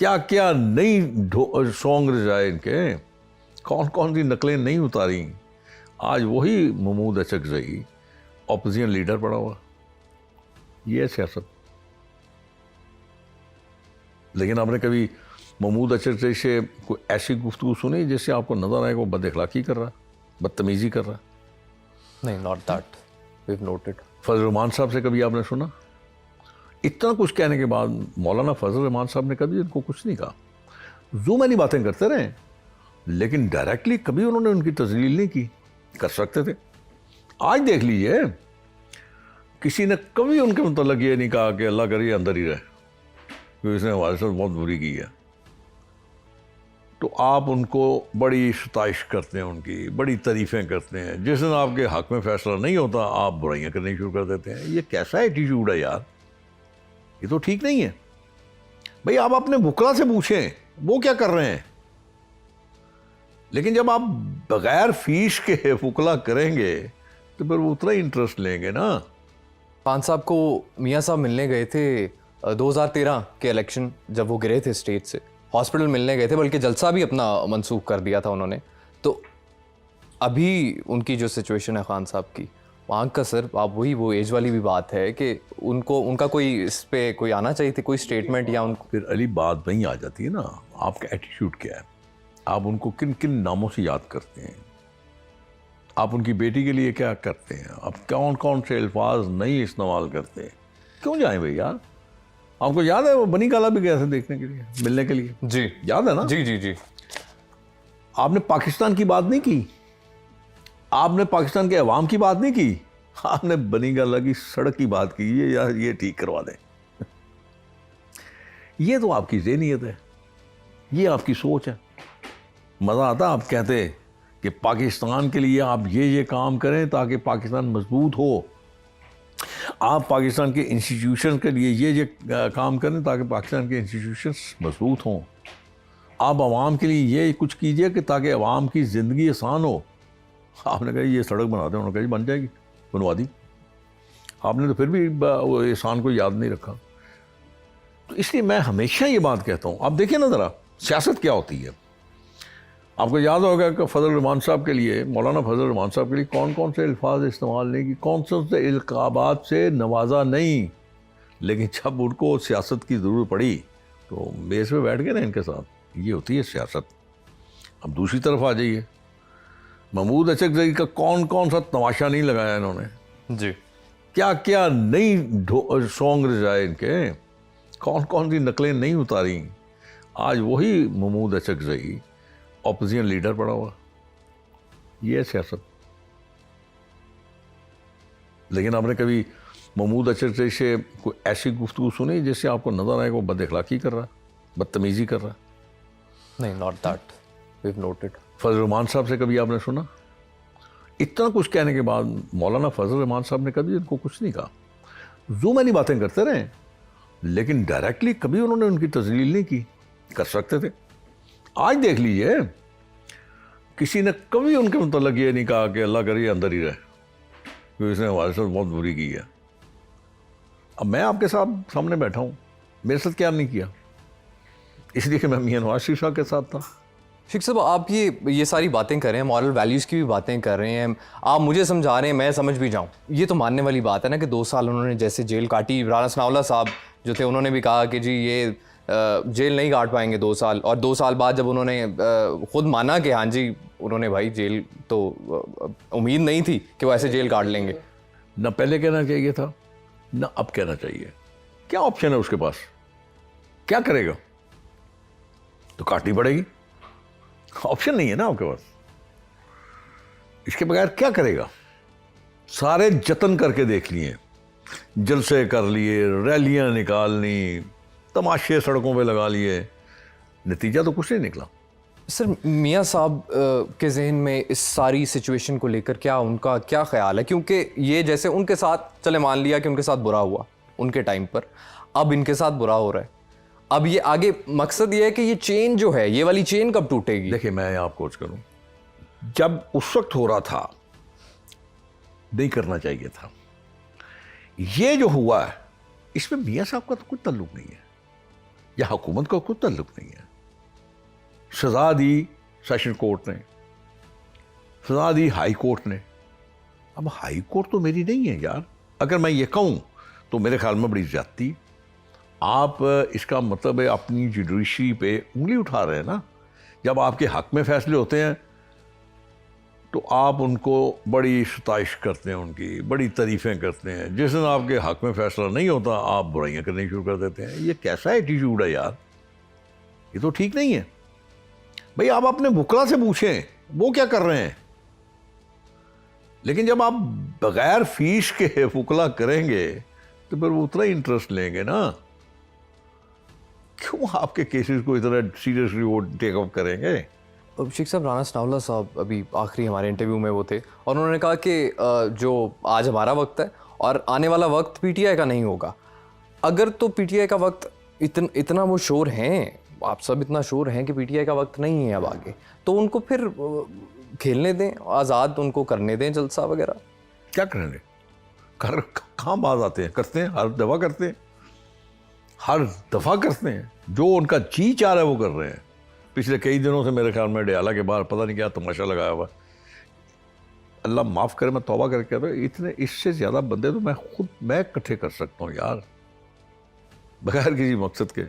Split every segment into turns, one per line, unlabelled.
क्या क्या नई सॉन्ग रजाए इनके, कौन कौन सी नकलें नहीं उतारी। आज वही महमूद अचकज़ई ऑपोजिशन लीडर पड़ा हुआ। ये है सियासत। लेकिन आपने कभी महमूद अचकज़ई से कोई ऐसी गुफ्तगू सुनी जिससे आपको नजर आए वो बद अखलाकी कर रहा, बदतमीजी कर रहा?
नहीं, not that we have noted.
Fazal Rahman साहब से कभी आपने सुना? इतना कुछ कहने के बाद मौलाना फजल रहमान साहब ने कभी उनको कुछ नहीं कहा। जो मैंने बातें करते रहे, लेकिन डायरेक्टली कभी उन्होंने उनकी तजलील नहीं की। कर सकते थे। आज देख लीजिए, किसी ने कभी उनके मतलब ये नहीं कहा कि अल्लाह करिए अंदर ही रहे, क्योंकि इसने हमारे साथ बहुत बुरी की है। तो आप उनको बड़ी सताइश करते हैं, उनकी बड़ी तारीफ़ें करते हैं। जिस दिन आपके हक में फैसला नहीं होता आप बुराइयां करनी शुरू कर देते हैं। ये कैसा एटीट्यूड है यार, ये तो ठीक नहीं है। भाई आप अपने बुकरा से पूछें वो क्या कर रहे हैं, लेकिन जब आप बगैर फीस के फुकला करेंगे तो फिर वो उतना ही इंटरेस्ट लेंगे ना।
खान साहब को मियाँ साहब मिलने गए थे 2013 के इलेक्शन, जब वो गिरे थे स्टेज से, हॉस्पिटल मिलने गए थे, बल्कि जलसा भी अपना मंसूख कर दिया था उन्होंने। तो अभी उनकी जो सिचुएशन है खान साहब की, वहाँ का सर आप वही वो एज वाली भी बात है कि उनको उनका कोई इस पे कोई आना चाहिए थी, कोई स्टेटमेंट या उनको।
फिर अली बात वहीं आ जाती है ना, आपका एटीट्यूड क्या है, आप उनको किन किन नामों से याद करते हैं, आप उनकी बेटी के लिए क्या करते हैं, आप कौन कौन से अल्फाज नहीं इस्तेमाल करते। क्यों जाए भाई यार, आपको याद है वो बनी काला भी गया था देखने के लिए, मिलने के लिए?
जी
याद है ना?
जी जी जी।
आपने पाकिस्तान की बात नहीं की, आपने पाकिस्तान के अवाम की बात नहीं की, आपने बनी गाला की सड़क की बात की। ये यार ये ठीक करवा दें। ये तो आपकी ज़हनियत है, ये आपकी सोच है। मज़ा आता आप कहते कि पाकिस्तान के लिए आप ये काम करें ताकि पाकिस्तान मजबूत हो, आप पाकिस्तान के इंस्टीट्यूशन के लिए ये काम करें ताकि पाकिस्तान के इंस्टीट्यूशंस मजबूत हों, आप आवाम के लिए ये कुछ कीजिए कि ताकि आवाम की ज़िंदगी आसान हो। आपने कहा ये सड़क बना दें, उन्होंने कहा बन जाएगी, बनवा दी। आपने तो फिर भी वो एहसान को याद नहीं रखा। तो इसलिए मैं हमेशा ये बात कहता हूँ, आप देखिए ना ज़रा सियासत क्या होती है। आपको याद होगा कि फजल रहमान साहब के लिए, मौलाना फजल रहमान साहब के लिए कौन कौन से अल्फाज इस्तेमाल नहीं की, कौन से इल्क़ाबात से नवाजा नहीं, लेकिन जब उनको सियासत की ज़रूरत पड़ी तो बेस पे बैठ गए ना इनके साथ। ये होती है सियासत। अब दूसरी तरफ आ जाइए, महमूद अचकज़ई का कौन कौन सा तमाशा नहीं लगाया इन्होंने
जी।
क्या क्या नई सॉन्ग रजाए इनके, कौन कौन सी नकलें नहीं उतारी। आज वही महमूद अचकज़ई ऑपोजिशन लीडर पड़ा हुआ। ये है सियासत। लेकिन आपने कभी महमूद अचकज़ई से कोई ऐसी गुफ्तगू सुनी जिससे आपको नजर आए वो बद अखलाकी कर रहा, बदतमीजी कर रहा?
नहीं, not that we have noted.
Fazal Rahman साहब से कभी आपने सुना? इतना कुछ कहने के बाद मौलाना फजल रहमान साहब ने कभी उनको कुछ नहीं कहा। जो मैंने बातें करते रहे, लेकिन डायरेक्टली कभी उन्होंने उनकी तजलील नहीं की। कर सकते थे। आज देख लीजिए, किसी ने कभी उनके मतलब ये नहीं कहा कि अल्लाह करिए अंदर ही रहे, क्योंकि इसने हमारे साथ बहुत बुरी की है। अब मैं आपके साथ सामने बैठा हूँ, मेरे साथ क्या नहीं किया, इसलिए कि मैं मियां नवाज शरीफ साहब के साथ था।
शेख साहब, आप ये सारी बातें कर रहे हैं, मॉरल वैल्यूज़ की भी बातें कर रहे हैं, आप मुझे समझा रहे हैं, मैं समझ भी जाऊं, ये तो मानने वाली बात है ना कि 2 साल उन्होंने जैसे जेल काटी। राना सनाउल्लाह साहब जो थे उन्होंने भी कहा कि जी ये जेल नहीं काट पाएंगे 2 साल, और 2 साल बाद जब उन्होंने खुद माना कि हाँ जी उन्होंने भाई जेल तो उम्मीद नहीं थी कि वो ऐसे जेल काट लेंगे।
ना पहले कहना चाहिए था, ना अब कहना चाहिए। क्या ऑप्शन है उसके पास? क्या करेगा? तो काटनी पड़ेगी। ऑप्शन नहीं है ना आपके पास, इसके बगैर क्या करेगा? सारे जतन करके देख लिए, जलसे कर लिए, रैलियां निकालनी, तमाशे सड़कों पे लगा लिए, नतीजा तो कुछ नहीं निकला।
सर, मियाँ साहब के जहन में इस सारी सिचुएशन को लेकर क्या उनका क्या ख्याल है? क्योंकि ये जैसे उनके साथ, चले मान लिया कि उनके साथ बुरा हुआ उनके टाइम पर, अब इनके साथ बुरा हो रहा है, अब ये आगे मकसद ये है कि ये चेन जो है, ये वाली चेन कब टूटेगी?
देखिए मैं आपको कुछ करूं, जब उस वक्त हो रहा था नहीं करना चाहिए था। ये जो हुआ है इसमें मियां साहब का तो कोई ताल्लुक नहीं है। या हुकूमत का कोई ताल्लुक नहीं है। सजा दी सेशन कोर्ट ने, सजा दी हाई कोर्ट ने। अब हाई कोर्ट तो मेरी नहीं है यार। अगर मैं ये कहूं तो मेरे ख्याल में बड़ी ज्यादती। आप इसका मतलब है अपनी जुडिशरी पे उंगली उठा रहे हैं ना। जब आपके हक में फैसले होते हैं तो आप उनको बड़ी सताइश करते हैं, उनकी बड़ी तारीफें करते हैं। जिस दिन आपके हक में फैसला नहीं होता आप बुराइयां करनी शुरू कर देते हैं। ये कैसा एटीट्यूड है यार, ये तो ठीक नहीं है। भाई आप अपने वकला से पूछें वो क्या कर रहे हैं, लेकिन जब आप बगैर फीस के वकला करेंगे तो फिर वो उतना ही इंटरेस्ट लेंगे ना। क्यों आपके केसेस को इतना सीरियसली वो टेक अप करेंगे।
अब शेख साहब, राना सनाउल्लाह साहब अभी आखिरी हमारे इंटरव्यू में वो थे और उन्होंने कहा कि जो आज हमारा वक्त है और आने वाला वक्त पीटीआई का नहीं होगा। अगर तो पीटीआई का वक्त इतना वो शोर हैं, आप सब इतना शोर हैं कि पीटीआई का वक्त नहीं है अब आगे, तो उनको फिर खेलने दें, आज़ाद उनको करने दें जलसा वगैरह।
क्या करेंगे, कहाँ बात आते हैं, करते हैं, हर दफ़ा करते हैं, हर दफ़ा करते हैं। जो उनका जी चाह रहा है वो कर रहे हैं। पिछले कई दिनों से मेरे ख्याल में डयाला के बाहर पता नहीं क्या तमाशा लगाया हुआ। अल्लाह माफ़ करे, मैं तौबा करके कहता हूँ, इतने इससे ज़्यादा बंदे तो मैं इकट्ठे कर सकता हूँ यार, बगैर किसी मकसद के।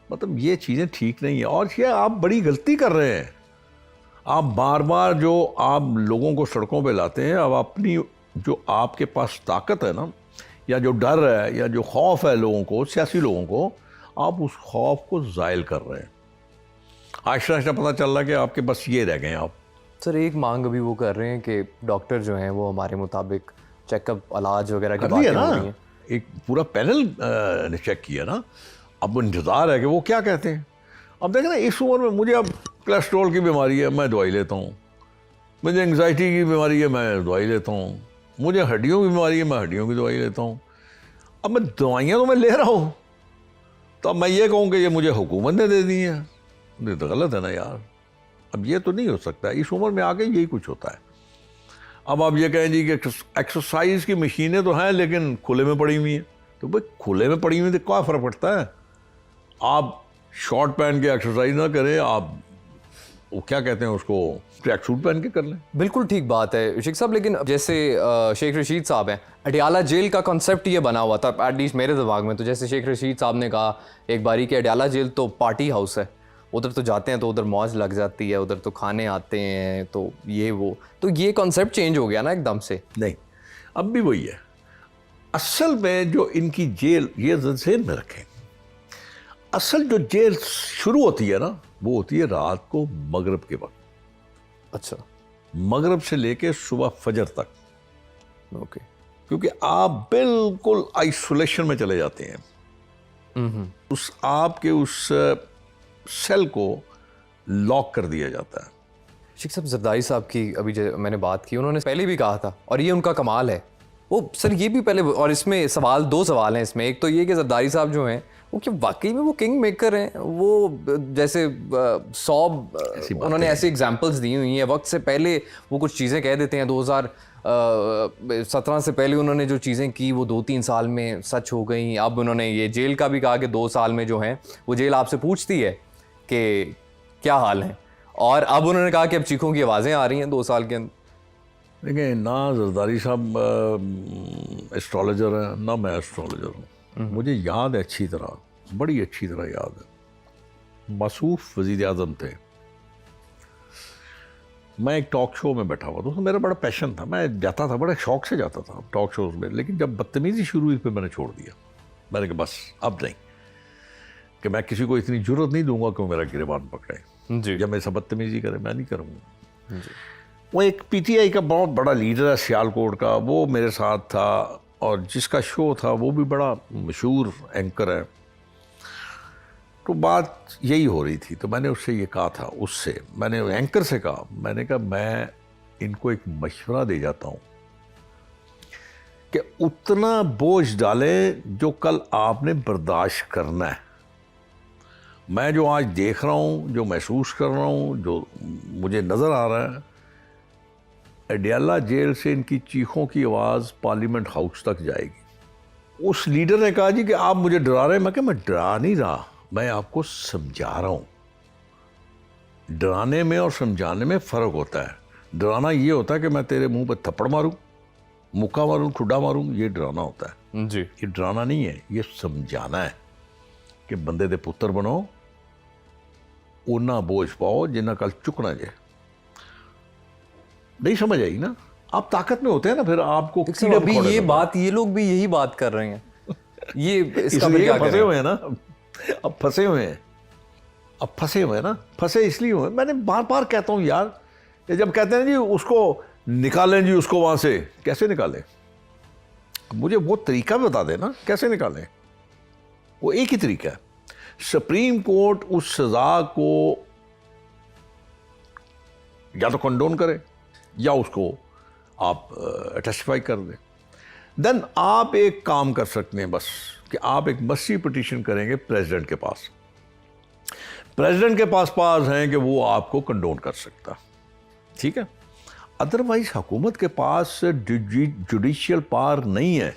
मतलब ये चीज़ें ठीक नहीं है और ये आप बड़ी गलती कर रहे हैं। आप बार बार जो आप लोगों को सड़कों पे लाते हैं, अब अपनी जो आपके पास ताकत है ना, या जो डर है या जो खौफ है लोगों को, सियासी लोगों को, आप उस खौफ को ज़ायल कर रहे हैं। आहिस्ता आहिस्ता पता चल रहा है कि आपके बस ये रह गए आप।
सर एक मांग अभी वो कर रहे हैं कि डॉक्टर जो हैं वो हमारे मुताबिक चेकअप, इलाज वगैरह की बातें हो रही हैं।
एक पूरा पैनल ने चेक किया ना। अब इंतज़ार है कि वो क्या कहते हैं। अब देखें ना, इस उम्र में मुझे अब कोलेस्ट्रॉल की बीमारी है, मैं दवाई लेता हूँ। मुझे एंग्जाइटी की बीमारी है, मैं दवाई लेता हूँ। मुझे हड्डियों की बीमारी है, मैं हड्डियों की दवाई लेता हूँ। अब मैं दवाइयाँ तो मैं ले रहा हूँ, तो अब मैं ये कहूँ कि ये मुझे हुकूमत ने दे दी है, ये तो गलत है ना यार। अब ये तो नहीं हो सकता। इस उम्र में आके यही कुछ होता है। अब आप ये कहें जी कि एक्सरसाइज की मशीनें तो हैं लेकिन खुले में पड़ी हुई हैं, तो भाई खुले में पड़ी हुई तो क्या फ़र्क पड़ता है। आप शॉर्ट पहन के एक्सरसाइज ना करें, आप वो क्या कहते हैं उसको, ट्रैक सूट पहन के कर लें।
बिल्कुल ठीक बात है शेख साहब, लेकिन जैसे शेख रशीद साहब हैं, अडयाला जेल का कॉन्सेप्ट ये बना हुआ था एटलीस्ट मेरे दिमाग में। तो जैसे शेख रशीद साहब ने कहा एक बारी कि अडयाला जेल तो पार्टी हाउस है, उधर तो जाते हैं तो उधर मौज लग जाती है, उधर तो खाने आते हैं, तो ये वो, तो ये कॉन्सेप्ट चेंज हो गया ना एकदम से।
नहीं, अब भी वही है। असल में जो इनकी जेल, ये ज़हन में रखें, असल जो जेल शुरू होती है ना, वो होती है रात को मगरिब के वक्त।
अच्छा,
मगरिब से लेके सुबह फजर तक।
ओके।
क्योंकि आप बिल्कुल आइसोलेशन में चले जाते हैं। उस आपके उस सेल को लॉक कर दिया जाता है।
शेख साहब, जरदारी साहब की अभी मैंने बात की, उन्होंने पहले भी कहा था और ये उनका कमाल है। वो सर ये भी पहले, और इसमें सवाल, दो सवाल हैं इसमें। एक तो ये कि जरदारी साहब जो हैं वो क्या वाकई में वो किंग मेकर हैं? वो जैसे 100 उन्होंने ऐसी एग्जांपल्स दी हुई हैं। वक्त से पहले वो कुछ चीज़ें कह देते हैं। 2017 से पहले उन्होंने जो चीज़ें की वो 2-3 साल में सच हो गई। अब उन्होंने ये जेल का भी कहा कि 2 साल में जो है वो जेल आपसे पूछती है कि क्या हाल है, और अब उन्होंने कहा कि अब चीखों की आवाज़ें आ रही हैं 2 साल के अंदर।
देखिए ना, जरदारी साहब एस्ट्रोलॉजर हैं, ना मैं एस्ट्रोलॉजर हूँ। मुझे याद है अच्छी तरह, बड़ी अच्छी तरह याद है। मसूफ वज़ीर आज़म थे। मैं एक टॉक शो में बैठा हुआ था, उसमें मेरा बड़ा पैशन था, मैं जाता था, बड़े शौक से जाता था टॉक शोज़ में। लेकिन जब बदतमीज़ी शुरू हुई फिर मैंने छोड़ दिया। मैंने कहा बस अब नहीं, कि मैं किसी को इतनी जुर्रत नहीं दूंगा कि वो मेरा गिरबान पकड़े
जी।
जब मेरे से बदतमीज़ी करे, मैं नहीं करूँगा। वो एक पीटीआई का बहुत बड़ा लीडर है सियालकोट का, वो मेरे साथ था और जिसका शो था वो भी बड़ा मशहूर एंकर है। तो बात यही हो रही थी, तो मैंने उससे ये कहा था, उससे मैंने एंकर से कहा, मैंने कहा मैं इनको एक मशवरा दे जाता हूँ कि उतना बोझ डालें जो कल आपने बर्दाश्त करना है। मैं जो आज देख रहा हूँ, जो महसूस कर रहा हूँ, जो मुझे नज़र आ रहा है, अडयाला जेल से इनकी चीखों की आवाज़ पार्लियामेंट हाउस तक जाएगी। उस लीडर ने कहा जी कि आप मुझे डरा रहे हैं। मैं कहा मैं डरा नहीं रहा, मैं आपको समझा रहा हूं। डराने में और समझाने में फ़र्क होता है। डराना ये होता है कि मैं तेरे मुंह पे थप्पड़ मारूं, मुक्का मारूं, ठुड्डा मारूं, ये डराना होता है।
जी
ये डराना नहीं है, ये समझाना है कि बंदे दे पुत्र बनो, उन्ना बोझ पाओ जिन्ना कल चुकना जे। नहीं समझ आई ना? आप ताकत में होते हैं ना, फिर आपको कीड़े
अभी
मकोड़े
ये
में
बात, ये लोग भी यही बात कर रहे हैं, ये इसका फिर
इसलिए
क्या
फंसे
करें?
हुए हैं ना, अब फंसे हुए हैं, अब फंसे हुए हैं ना, फंसे इसलिए हुए। मैंने बार बार कहता हूं यार, ये जब कहते हैं जी उसको निकालें जी, उसको वहां से कैसे निकालें? मुझे वो तरीका बता देना कैसे निकालें। वो एक ही तरीका है, सुप्रीम कोर्ट उस सजा को या तो कंडोन करे या उसको आप टेस्टिफाई कर दें। देन आप एक काम कर सकते हैं बस, कि आप एक मसी पिटीशन करेंगे प्रेसिडेंट के पास। प्रेसिडेंट के पास हैं कि वो आपको कंडोन कर सकता, ठीक है। अदरवाइज हुकूमत के पास जुडिशियल पावर नहीं है